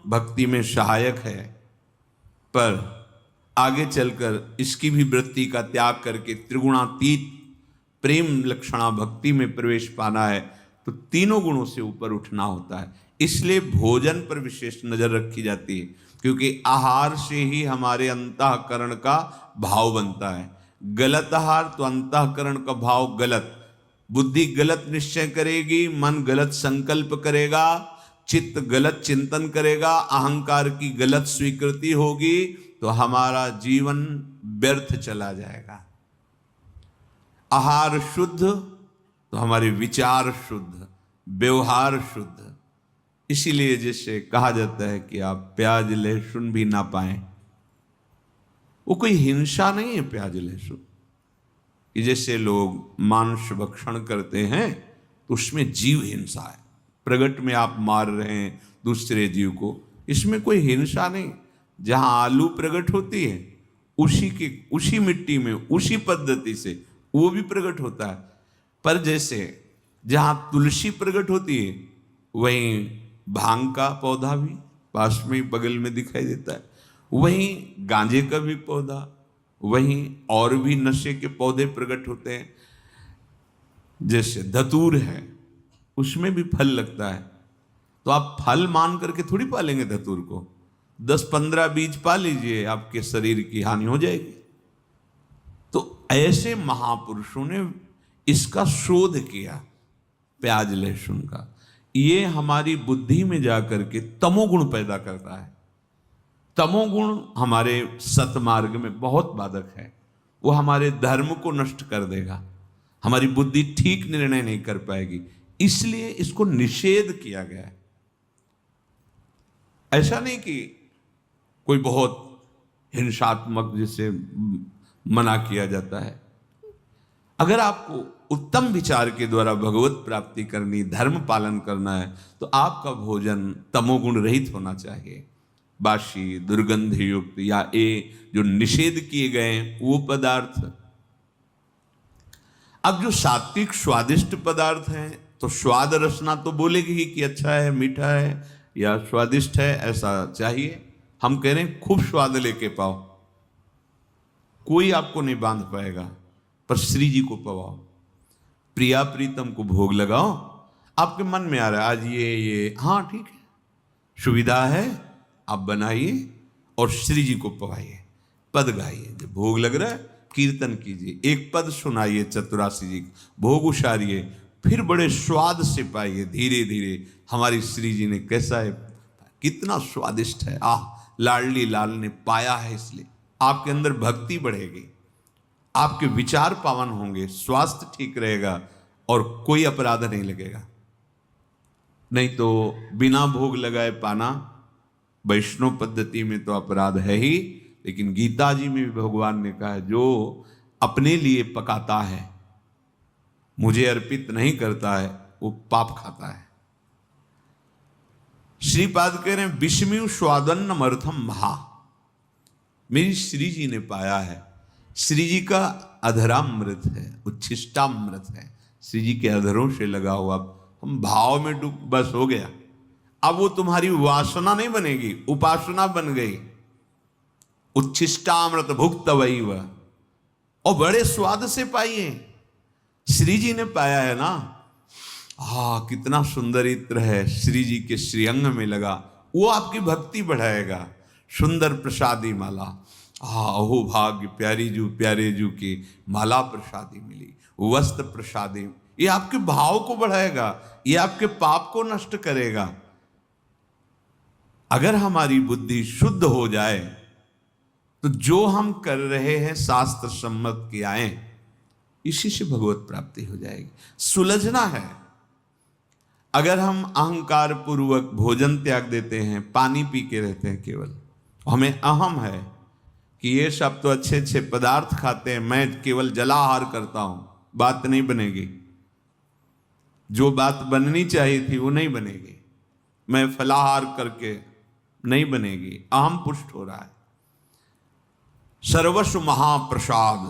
भक्ति में सहायक है, पर आगे चलकर इसकी भी वृत्ति का त्याग करके त्रिगुणातीत प्रेम लक्षणा भक्ति में प्रवेश पाना है तो तीनों गुणों से ऊपर उठना होता है। इसलिए भोजन पर विशेष नजर रखी जाती है, क्योंकि आहार से ही हमारे अंतःकरण का भाव बनता है। गलत आहार तो अंतःकरण का भाव गलत, बुद्धि गलत निश्चय करेगी, मन गलत संकल्प करेगा, चित्त गलत चिंतन करेगा, अहंकार की गलत स्वीकृति होगी, तो हमारा जीवन व्यर्थ चला जाएगा। आहार शुद्ध तो हमारे विचार शुद्ध, व्यवहार शुद्ध। इसीलिए जैसे कहा जाता है कि आप प्याज लहसुन भी ना पाएं, वो कोई हिंसा नहीं है। प्याज लहसुन कि जैसे लोग मांस भक्षण करते हैं तो उसमें जीव हिंसा है, प्रगट में आप मार रहे हैं दूसरे जीव को, इसमें कोई हिंसा नहीं। जहां आलू प्रकट होती है उसी मिट्टी में उसी पद्धति से वो भी प्रकट होता है। पर जैसे जहां तुलसी प्रकट होती है वहीं भांग का पौधा भी पास में बगल में दिखाई देता है, वहीं गांजे का भी पौधा, वहीं और भी नशे के पौधे प्रकट होते हैं। जैसे धतूर है उसमें भी फल लगता है, तो आप फल मान करके थोड़ी पालेंगे धतूर को, 10-15 बीज पा लीजिए, आपके शरीर की हानि हो जाएगी। तो ऐसे महापुरुषों ने इसका शोध किया प्याज लहसुन का। ये हमारी बुद्धि में जाकर के तमोगुण पैदा करता है। तमोगुण हमारे सतमार्ग में बहुत बाधक है, वो हमारे धर्म को नष्ट कर देगा, हमारी बुद्धि ठीक निर्णय नहीं कर पाएगी, इसलिए इसको निषेध किया गया है। ऐसा नहीं कि कोई बहुत हिंसात्मक जिसे मना किया जाता है। अगर आपको उत्तम विचार के द्वारा भगवत प्राप्ति करनी, धर्म पालन करना है, तो आपका भोजन तमोगुण रहित होना चाहिए। बासी, दुर्गंध युक्त या जो निषेध किए गए हैं वो पदार्थ। अब जो सात्विक स्वादिष्ट पदार्थ हैं तो स्वाद रसना तो बोलेगी ही कि अच्छा है, मीठा है या स्वादिष्ट है, ऐसा चाहिए। हम कह रहे हैं खूब स्वाद लेके पाओ, कोई आपको नहीं बांध पाएगा, पर श्री जी को पवाओ, प्रिया प्रीतम को भोग लगाओ। आपके मन में आ रहा है आज ये हाँ ठीक है, सुविधा है, आप बनाइए और श्री जी को पवाइए, पद गाइए। जब भोग लग रहा है कीर्तन कीजिए, एक पद सुनाइए चतुरासी जी, भोग उछारिए, फिर बड़े स्वाद से पाइए धीरे धीरे हमारी श्री जी ने कैसा है, कितना स्वादिष्ट है, आह लाडली लाल ने पाया है। इसलिए आपके अंदर भक्ति बढ़ेगी, आपके विचार पावन होंगे, स्वास्थ्य ठीक रहेगा और कोई अपराध नहीं लगेगा। नहीं तो बिना भोग लगाए पाना वैष्णव पद्धति में तो अपराध है ही, लेकिन गीता जी में भी भगवान ने कहा है जो अपने लिए पकाता है, मुझे अर्पित नहीं करता है, वो पाप खाता है। श्रीपाद कह रहे हैं विषमीव स्वादन्नम अर्थम महा, मेरी श्री जी ने पाया है। श्री जी का अधरामृत है, उच्छिष्टामृत है, श्री जी के अधरों से लगा हुआ। हम भाव में डूब बस हो गया, अब वो तुम्हारी वासना नहीं बनेगी, उपासना बन गई। उच्छिष्टामृत भुक्त वही वह, और बड़े स्वाद से पाइए। श्री जी ने पाया है ना, हाँ कितना सुंदर इत्र है, श्री जी के श्रीअंग में लगा, वो आपकी भक्ति बढ़ाएगा। सुंदर प्रसादी माला, हाँ अहो भाग्य प्यारे जू की माला प्रसादी मिली, वस्त्र प्रसादी, ये आपके भाव को बढ़ाएगा, ये आपके पाप को नष्ट करेगा। अगर हमारी बुद्धि शुद्ध हो जाए तो जो हम कर रहे हैं शास्त्र सम्मत किया है, इसी से भगवत प्राप्ति हो जाएगी। सुलझना है। अगर हम अहंकार पूर्वक भोजन त्याग देते हैं, पानी पी के रहते हैं केवल, हमें अहम है कि ये सब तो अच्छे अच्छे पदार्थ खाते हैं, मैं केवल जलाहार करता हूं, बात नहीं बनेगी। जो बात बननी चाहिए थी वो नहीं बनेगी, मैं फलाहार करके नहीं बनेगी, अहम पुष्ट हो रहा है। सर्वस्व महाप्रसाद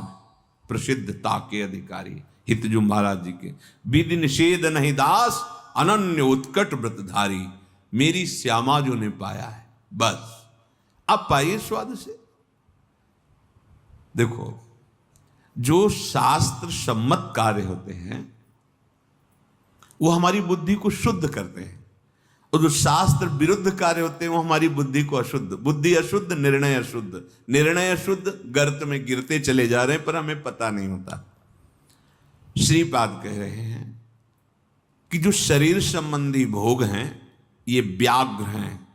प्रसिद्धता के अधिकारी हितजू महाराज जी के, विधि निषेध नहीं दास अनन्य उत्कट व्रतधारी, मेरी श्यामा जो ने पाया है। बस आप पाइए स्वाद से। देखो, जो शास्त्र सम्मत कार्य होते हैं वो हमारी बुद्धि को शुद्ध करते हैं, और जो शास्त्र विरुद्ध कार्य होते हैं वो हमारी बुद्धि को अशुद्ध, बुद्धि अशुद्ध, निर्णय अशुद्ध, निर्णय अशुद्ध, गर्त में गिरते चले जा रहे हैं पर हमें पता नहीं होता। श्रीपाद कह रहे हैं कि जो शरीर संबंधी भोग हैं ये व्याघ्र हैं।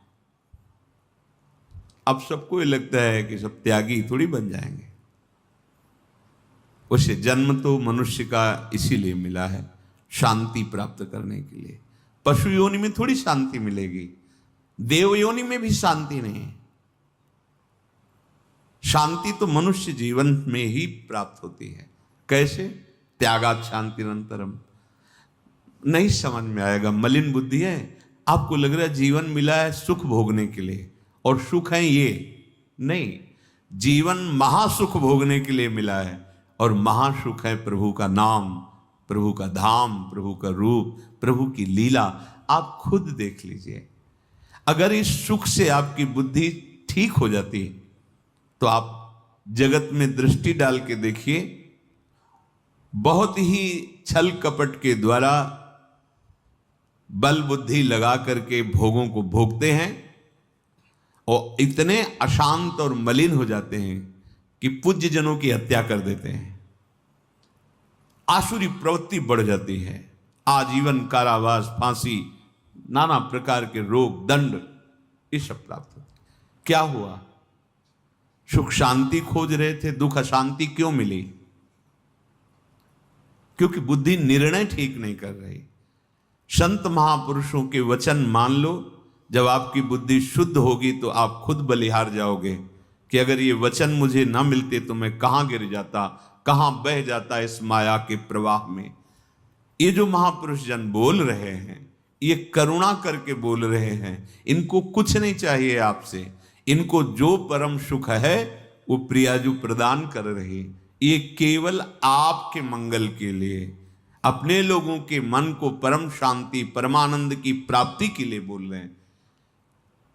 अब सबको ये लगता है कि सब त्यागी थोड़ी बन जाएंगे। उसे जन्म तो मनुष्य का इसीलिए मिला है, शांति प्राप्त करने के लिए। पशु योनि में थोड़ी शांति मिलेगी, देव योनि में भी शांति नहीं है। शांति तो मनुष्य जीवन में ही प्राप्त होती है। कैसे? त्यागात् शांतिरंतरम। नहीं समझ में आएगा, मलिन बुद्धि है। आपको लग रहा है जीवन मिला है सुख भोगने के लिए, और सुख है ये नहीं, जीवन महासुख भोगने के लिए मिला है, और महासुख है प्रभु का नाम, प्रभु का धाम, प्रभु का रूप, प्रभु की लीला। आप खुद देख लीजिए, अगर इस सुख से आपकी बुद्धि ठीक हो जाती तो आप जगत में दृष्टि डाल के देखिए, बहुत ही छल कपट के द्वारा बल बुद्धि लगा करके भोगों को भोगते हैं, और इतने अशांत और मलिन हो जाते हैं कि पूज्य जनों की हत्या कर देते हैं। आसुरी प्रवृत्ति बढ़ जाती है, आजीवन कारावास, फांसी, नाना प्रकार के रोग, दंड, ये सब प्राप्त होते। क्या हुआ? सुख शांति खोज रहे थे, दुख अशांति क्यों मिली? क्योंकि बुद्धि निर्णय ठीक नहीं कर रही। संत महापुरुषों के वचन मान लो, जब आपकी बुद्धि शुद्ध होगी तो आप खुद बलिहार जाओगे कि अगर ये वचन मुझे ना मिलते तो मैं कहां गिर जाता, कहां बह जाता इस माया के प्रवाह में। ये जो महापुरुष जन बोल रहे हैं, ये करुणा करके बोल रहे हैं। इनको कुछ नहीं चाहिए आपसे, इनको जो परम सुख है वो प्रियाजू प्रदान कर रही। ये केवल आपके मंगल के लिए, अपने लोगों के मन को परम शांति, परमानंद की प्राप्ति के लिए बोल रहे हैं।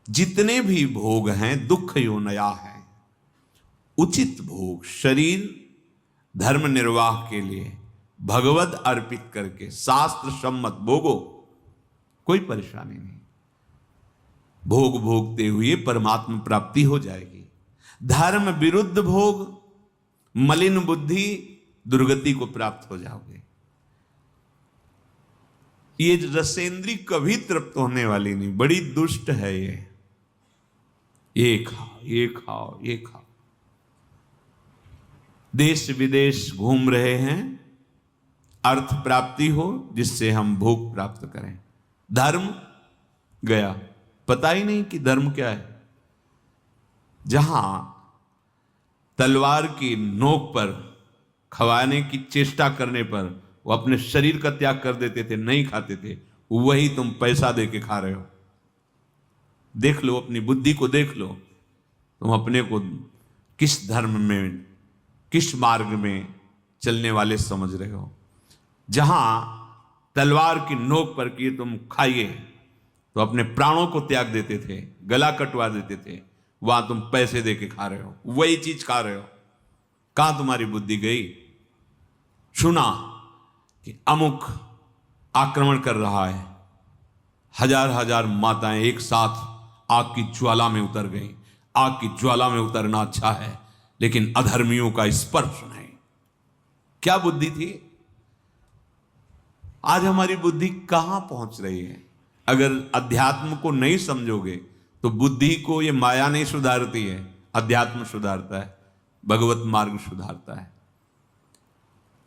जितने भी भोग हैं दुख योनया है। उचित भोग शरीर धर्म निर्वाह के लिए भगवत अर्पित करके शास्त्र सम्मत भोगो, कोई परेशानी नहीं। भोग भोगते हुए परमात्मा प्राप्ति हो जाएगी। धर्म विरुद्ध भोग, मलिन बुद्धि, दुर्गति को प्राप्त हो जाओगे। ये रसेंद्री कभी तृप्त होने वाली नहीं, बड़ी दुष्ट है ये खाओ, ये खाओ, ये खाओ। देश विदेश घूम रहे हैं, अर्थ प्राप्ति हो जिससे हम भोग प्राप्त करें। धर्म गया, पता ही नहीं कि धर्म क्या है। जहां तलवार की नोक पर खवाने की चेष्टा करने पर वो अपने शरीर का त्याग कर देते थे, नहीं खाते थे, वही तुम पैसा दे के खा रहे हो। देख लो, अपनी बुद्धि को देख लो, तुम अपने को किस धर्म में, किस मार्ग में चलने वाले समझ रहे हो। जहां तलवार की नोक पर कि तुम खाइए तो अपने प्राणों को त्याग देते थे, गला कटवा देते थे, वहां तुम पैसे दे के खा रहे हो, वही चीज खा रहे हो। कहां तुम्हारी बुद्धि गई? सुना कि अमुक आक्रमण कर रहा है, हजार हजार माताएं एक साथ आग की ज्वाला में उतर गई। आग की ज्वाला में उतरना अच्छा है, लेकिन अधर्मियों का स्पर्श नहीं। क्या बुद्धि थी? आज हमारी बुद्धि कहां पहुंच रही है? अगर अध्यात्म को नहीं समझोगे तो बुद्धि को ये माया नहीं सुधारती है, अध्यात्म सुधारता है, भगवत मार्ग सुधारता है।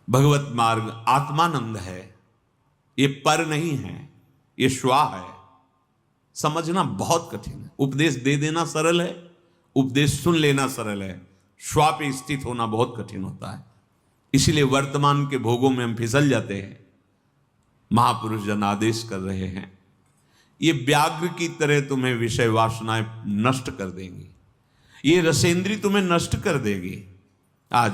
भगवत मार्ग आत्मानंद है, ये पर नहीं है, ये स्वा है। समझना बहुत कठिन है। उपदेश दे देना सरल है, उपदेश सुन लेना सरल है, स्वा पे स्थित होना बहुत कठिन होता है। इसीलिए वर्तमान के भोगों में हम फिसल जाते हैं। महापुरुष जन आदेश कर रहे हैं, ये व्याघ्र की तरह तुम्हें विषय वासनाएं नष्ट कर देंगी, ये रसेंद्री तुम्हें नष्ट कर देगी। आज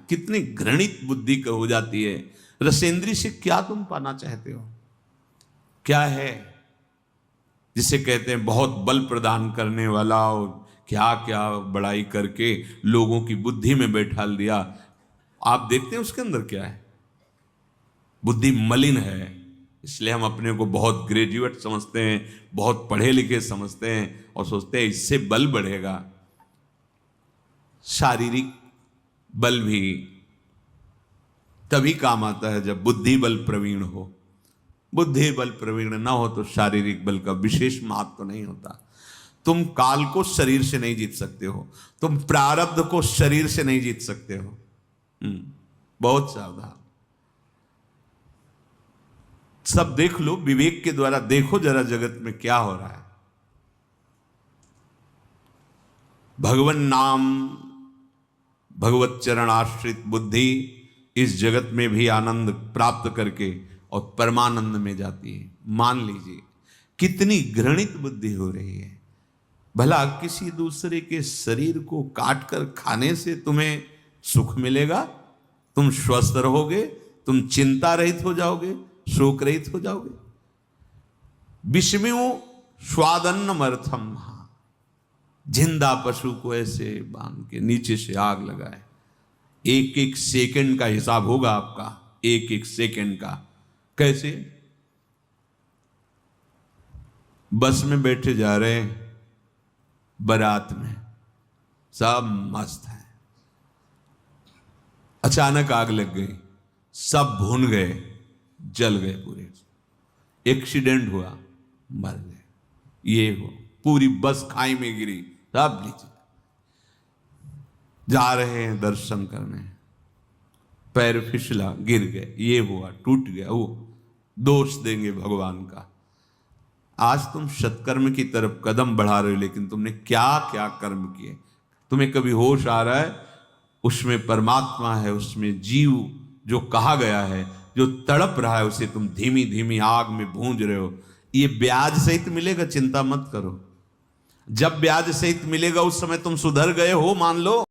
कितनी घृणित बुद्धि का हो जाती है। रसेंद्री से क्या तुम पाना चाहते हो? क्या है? जिसे कहते हैं बहुत बल प्रदान करने वाला, और क्या क्या बड़ाई करके लोगों की बुद्धि में बैठा दिया। आप देखते हैं उसके अंदर क्या है, बुद्धि मलिन है। इसलिए हम अपने को बहुत ग्रेजुएट समझते हैं, बहुत पढ़े लिखे समझते हैं और सोचते हैं इससे बल बढ़ेगा। शारीरिक बल भी तभी काम आता है जब बुद्धि बल प्रवीण हो। बुद्धि बल प्रवीण ना हो तो शारीरिक बल का विशेष महत्व तो नहीं होता। तुम काल को शरीर से नहीं जीत सकते हो, तुम प्रारब्ध को शरीर से नहीं जीत सकते हो। बहुत सावधान। सब देख लो, विवेक के द्वारा देखो जरा जगत में क्या हो रहा है। भगवन नाम, भगवत चरण आश्रित बुद्धि इस जगत में भी आनंद प्राप्त करके और परमानंद में जाती है। मान लीजिए कितनी घृणित बुद्धि हो रही है। भला किसी दूसरे के शरीर को काट कर खाने से तुम्हें सुख मिलेगा? तुम स्वस्थ रहोगे, तुम चिंता रहित हो जाओगे, शोक रहित हो जाओगे। विषमियो स्वादन्नम अर्थम, जिंदा पशु को ऐसे बांध के नीचे से आग लगाए। एक एक सेकंड का हिसाब होगा आपका, एक एक सेकंड का। कैसे? बस में बैठे जा रहे हैं, बारात में सब मस्त है, अचानक आग लग गई, सब भून गए, जल गए पूरे। एक्सीडेंट हुआ, मर गए। ये हो, पूरी बस खाई में गिरी, सब नीचे। जा रहे हैं दर्शन करने, पैर फिसला, गिर गए, ये हुआ, टूट गया। वो दोष देंगे भगवान का। आज तुम सत्कर्म की तरफ कदम बढ़ा रहे हो, लेकिन तुमने क्या क्या कर्म किए? तुम्हें कभी होश आ रहा है? उसमें परमात्मा है, उसमें जीव जो कहा गया है, जो तड़प रहा है, उसे तुम धीमी धीमी आग में भूंज रहे हो। ये ब्याज सहित मिलेगा, चिंता मत करो। जब ब्याज सहित मिलेगा उस समय तुम सुधर गए हो, मान लो।